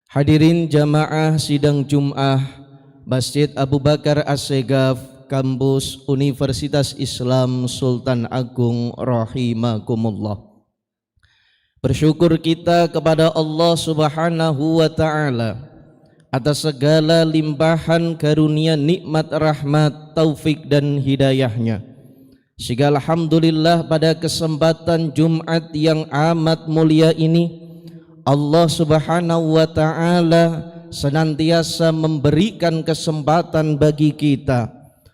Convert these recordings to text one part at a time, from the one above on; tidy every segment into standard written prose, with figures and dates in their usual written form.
Hadirin jamaah sidang Jum'ah Masjid Abu Bakar As-Segaf, Kampus Universitas Islam Sultan Agung rahimakumullah. Bersyukur kita kepada Allah Subhanahu wa Ta'ala atas segala limpahan karunia, nikmat, rahmat, taufik dan hidayahnya. Sehingga alhamdulillah pada kesempatan Jumat yang amat mulia ini Allah Subhanahu wa Ta'ala senantiasa memberikan kesempatan bagi kita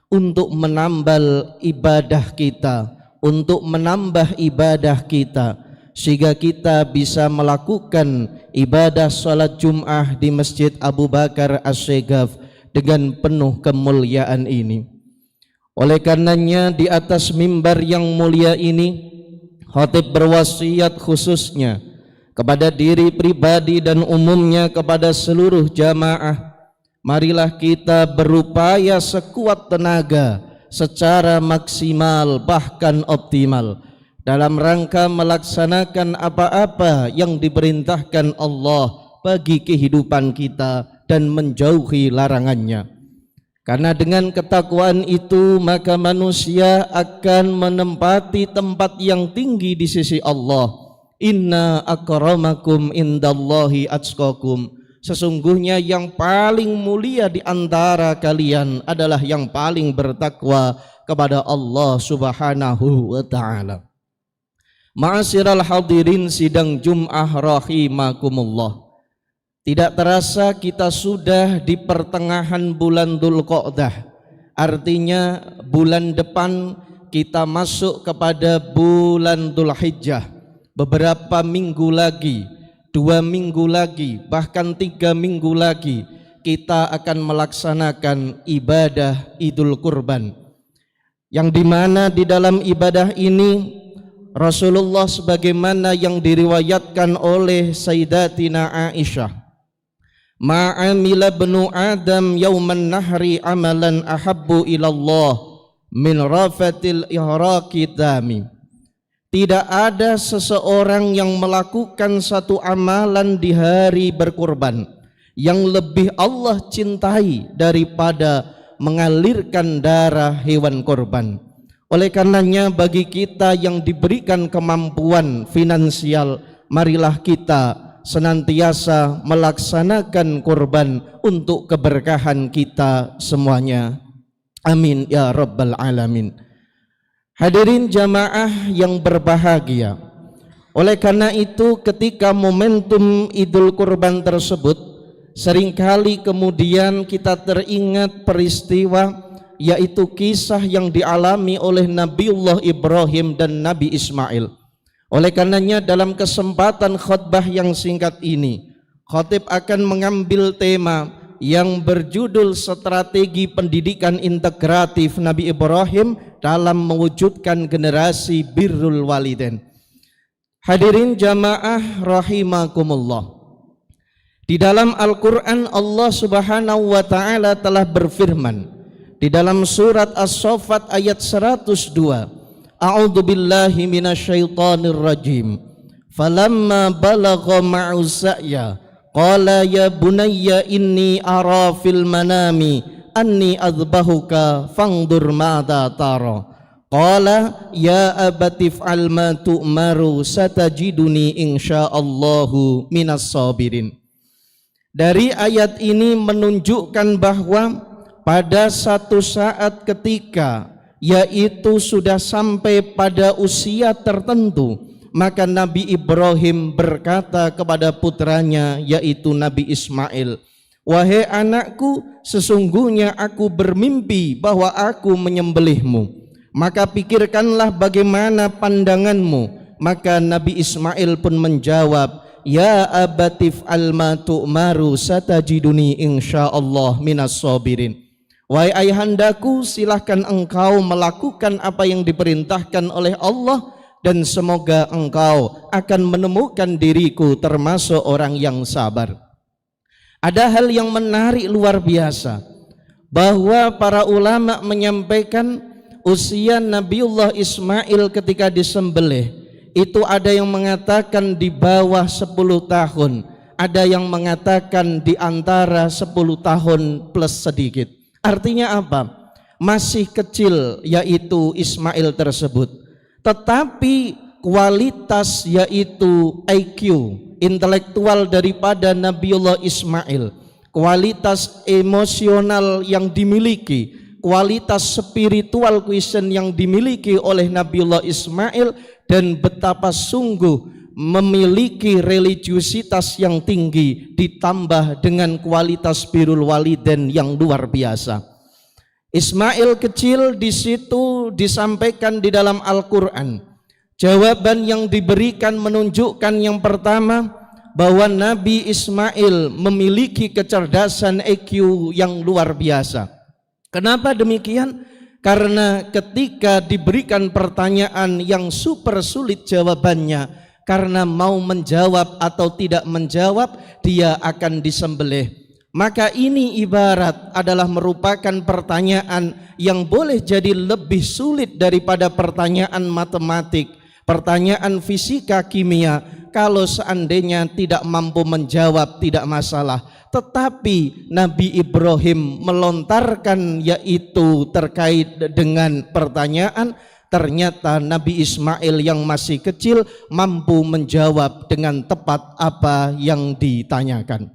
untuk menambah ibadah kita, untuk menambah ibadah kita, sehingga kita bisa melakukan ibadah salat Jum'ah di Masjid Abu Bakar As-Segaf dengan penuh kemuliaan ini. Oleh karenanya di atas mimbar yang mulia ini khatib berwasiat khususnya kepada diri pribadi dan umumnya kepada seluruh jamaah, marilah kita berupaya sekuat tenaga secara maksimal bahkan optimal dalam rangka melaksanakan apa-apa yang diperintahkan Allah bagi kehidupan kita dan menjauhi larangannya. Karena dengan ketakwaan itu maka manusia akan menempati tempat yang tinggi di sisi Allah. Inna akramakum indallahi atqakum. Sesungguhnya yang paling mulia di antara kalian adalah yang paling bertakwa kepada Allah Subhanahu wa Ta'ala. Ma'asyiral hadirin sidang Jum'ah rahimakumullah. Tidak terasa kita sudah di pertengahan bulan Dzulqa'dah. Artinya bulan depan kita masuk kepada bulan Dzulhijjah. Beberapa minggu lagi, 2 minggu lagi, bahkan 3 minggu lagi kita akan melaksanakan ibadah Idul Kurban, yang dimana di dalam ibadah ini Rasulullah sebagaimana yang diriwayatkan oleh Sayyidatina Aisyah, ma'amila bnu Adam yauman nahri amalan ahabbu ilallah min rafatil ihraqi dami. Tidak ada seseorang yang melakukan satu amalan di hari berkurban yang lebih Allah cintai daripada mengalirkan darah hewan korban. Oleh karenanya bagi kita yang diberikan kemampuan finansial, marilah kita senantiasa melaksanakan kurban untuk keberkahan kita semuanya. Amin ya rabbal alamin. Hadirin jamaah yang berbahagia, oleh karena itu ketika momentum Idul Kurban tersebut seringkali kemudian kita teringat peristiwa, yaitu kisah yang dialami oleh Nabiullah Ibrahim dan Nabi Ismail. Oleh karenanya dalam kesempatan khutbah yang singkat ini khatib akan mengambil tema yang berjudul Strategi Pendidikan Integratif Nabi Ibrahim dalam mewujudkan generasi birrul walidain. Hadirin jamaah rahimakumullah. Di dalam Al-Quran Allah Subhanahu wa Ta'ala telah berfirman di dalam surat As-Saffat ayat 102, A'udzu billahi minasyaitonir rajim. Falamma balagha ma'u sa'ya qala ya bunayya inni ara fil manami anni adbahuka fangdur mada tara. Qala ya abati f'al ma tu'maru satajiduni insyaallahu minas sabirin. Dari ayat ini menunjukkan bahwa pada satu saat ketika, yaitu sudah sampai pada usia tertentu, maka Nabi Ibrahim berkata kepada putranya yaitu Nabi Ismail, wahai anakku, sesungguhnya aku bermimpi bahwa aku menyembelihmu, maka pikirkanlah bagaimana pandanganmu. Maka Nabi Ismail pun menjawab, ya abatif alma tu'maru satajiduni insyaallah minas sabirin. Wahai ayahandaku, silahkan engkau melakukan apa yang diperintahkan oleh Allah dan semoga engkau akan menemukan diriku termasuk orang yang sabar. Ada hal yang menarik luar biasa, bahwa para ulama menyampaikan usia Nabiullah Ismail ketika disembelih itu ada yang mengatakan di bawah 10 tahun, ada yang mengatakan di antara 10 tahun plus sedikit. Artinya apa? Masih kecil yaitu Ismail tersebut, tetapi kualitas yaitu IQ, intelektual daripada Nabiullah Ismail, kualitas emosional yang dimiliki, kualitas spiritual quotient yang dimiliki oleh Nabiullah Ismail, dan betapa sungguh memiliki religiusitas yang tinggi ditambah dengan kualitas birrul walidain yang luar biasa. Ismail kecil di situ disampaikan di dalam Al-Qur'an. Jawaban yang diberikan menunjukkan yang pertama bahwa Nabi Ismail memiliki kecerdasan IQ yang luar biasa. Kenapa demikian? Karena ketika diberikan pertanyaan yang super sulit jawabannya, karena mau menjawab atau tidak menjawab dia akan disembelih. Maka ini ibarat adalah merupakan pertanyaan yang boleh jadi lebih sulit daripada pertanyaan matematik, pertanyaan fisika, kimia. Kalau seandainya tidak mampu menjawab tidak masalah. Tetapi Nabi Ibrahim melontarkan yaitu terkait dengan pertanyaan, ternyata Nabi Ismail yang masih kecil mampu menjawab dengan tepat apa yang ditanyakan.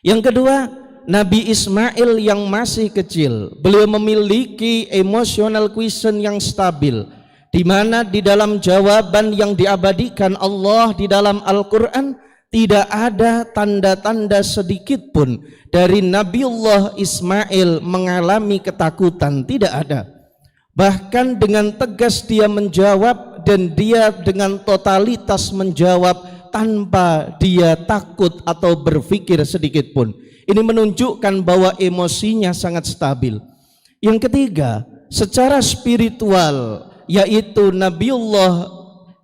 Yang kedua, Nabi Ismail yang masih kecil, beliau memiliki emotional quotient yang stabil, di mana di dalam jawaban yang diabadikan Allah di dalam Al-Quran tidak ada tanda-tanda sedikit pun dari Nabiullah Ismail mengalami ketakutan, tidak ada. Bahkan dengan tegas dia menjawab, dan dia dengan totalitas menjawab tanpa dia takut atau berpikir sedikit pun. Ini menunjukkan bahwa emosinya sangat stabil. Yang ketiga, secara spiritual, yaitu Nabiullah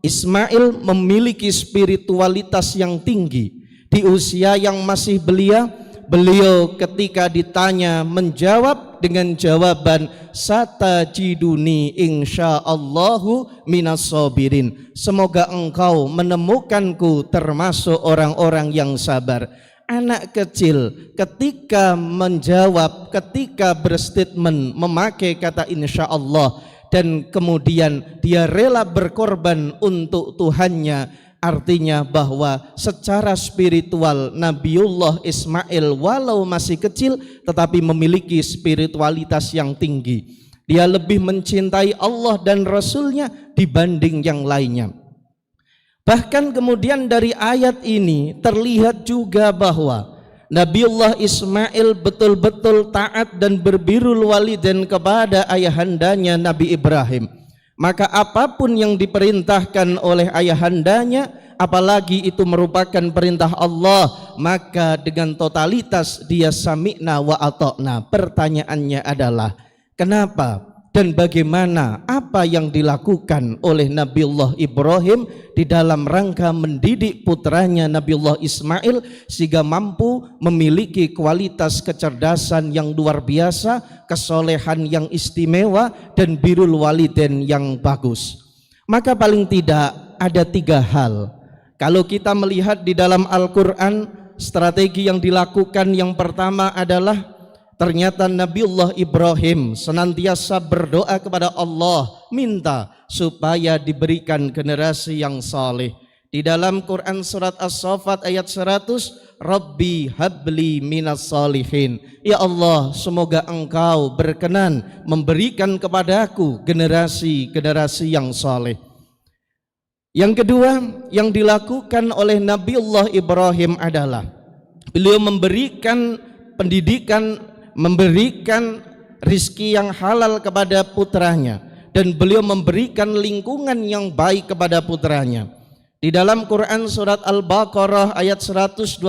Ismail memiliki spiritualitas yang tinggi. Di usia yang masih belia, beliau ketika ditanya menjawab dengan jawaban satajiduni insyaallahu minas sabirin. Semoga engkau menemukanku termasuk orang-orang yang sabar. Anak kecil ketika menjawab, ketika berstatement memakai kata insyaallah, dan kemudian dia rela berkorban untuk Tuhannya, artinya bahwa secara spiritual Nabiullah Ismail walau masih kecil tetapi memiliki spiritualitas yang tinggi. Dia lebih mencintai Allah dan Rasulnya dibanding yang lainnya. Bahkan kemudian dari ayat ini terlihat juga bahwa Nabiullah Ismail betul-betul taat dan berbirrul walidain kepada ayahandanya Nabi Ibrahim. Maka apapun yang diperintahkan oleh ayahandanya, apalagi itu merupakan perintah Allah, maka dengan totalitas dia sami'na wa ata'na. Pertanyaannya adalah kenapa dan bagaimana, apa yang dilakukan oleh Nabiullah Ibrahim di dalam rangka mendidik putranya Nabiullah Ismail sehingga mampu memiliki kualitas kecerdasan yang luar biasa, kesolehan yang istimewa, dan birrul walidain yang bagus. Maka paling tidak ada 3 hal. Kalau kita melihat di dalam Al-Quran, strategi yang dilakukan yang pertama adalah ternyata Nabiullah Ibrahim senantiasa berdoa kepada Allah, minta supaya diberikan generasi yang saleh. Di dalam Quran surat As-Saffat ayat 100, Rabbi habli minas salihin. Ya Allah, semoga engkau berkenan memberikan kepadaku generasi-generasi yang saleh. Yang kedua yang dilakukan oleh Nabiullah Ibrahim adalah beliau memberikan pendidikan, memberikan rizki yang halal kepada putranya, dan beliau memberikan lingkungan yang baik kepada putranya. Di dalam Quran surat Al-Baqarah ayat 126,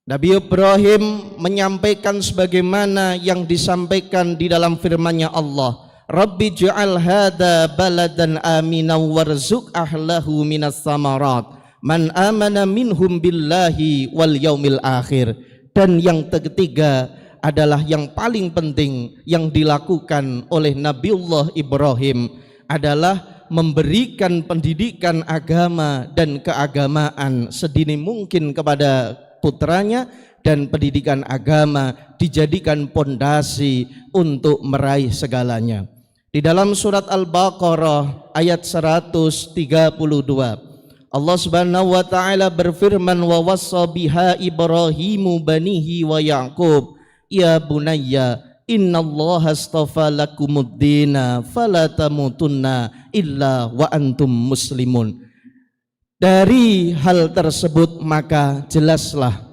Nabi Ibrahim menyampaikan sebagaimana yang disampaikan di dalam firman-Nya Allah, Rabbi ja'al hadha baladan aminan warzuq ahlahu minas samarat man amana minhum billahi wal yaumil akhir. Dan yang ketiga adalah yang paling penting yang dilakukan oleh Nabiullah Ibrahim adalah memberikan pendidikan agama dan keagamaan sedini mungkin kepada putranya, dan pendidikan agama dijadikan pondasi untuk meraih segalanya. Di dalam surat Al-Baqarah ayat 132, Allah Subhanahu wa taala berfirman, wa wassa biha Ibrahimu banihi wa Yaqub ya bunayya innallaha astafa lakumuddina fala tamutunna illa wa antum muslimun. Dari hal tersebut maka jelaslah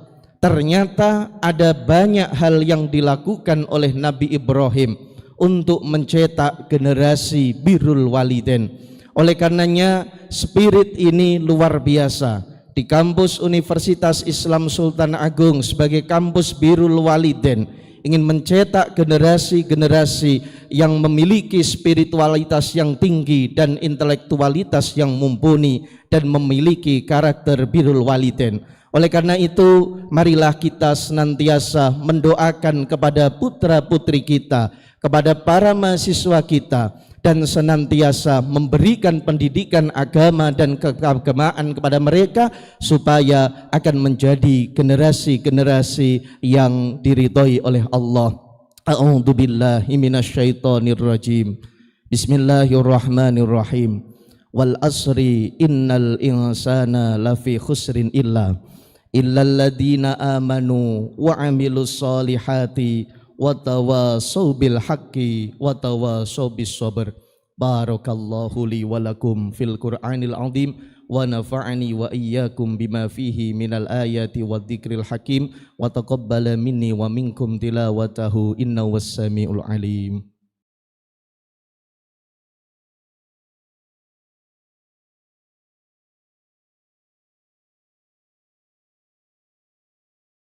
ternyata ada banyak hal yang dilakukan oleh Nabi Ibrahim untuk mencetak generasi birrul walidain. Oleh karenanya spirit ini luar biasa. Di kampus Universitas Islam Sultan Agung sebagai kampus birrul walidain ingin mencetak generasi-generasi yang memiliki spiritualitas yang tinggi dan intelektualitas yang mumpuni dan memiliki karakter birrul walidain. Oleh karena itu, marilah kita senantiasa mendoakan kepada putra-putri kita, kepada para mahasiswa kita, dan senantiasa memberikan pendidikan agama dan keagamaan kepada mereka supaya akan menjadi generasi-generasi yang diridhoi oleh Allah. A'udzubillahi minasyaitonirrajim. Bismillahirrahmanirrahim. Wal asri innal insana lafi khusrin illalladzina amanu wa amilus solihati wa tawassaw bil haqqi wa tawassaw bis sabr. Barakallahu li wa lakum fil Qur'anil azim wa nafa'ani wa iyyakum bima fihi minal ayati wadh-dhikril hakim wa taqabbala minni wa minkum tilawatahu innahu was-sami'ul alim.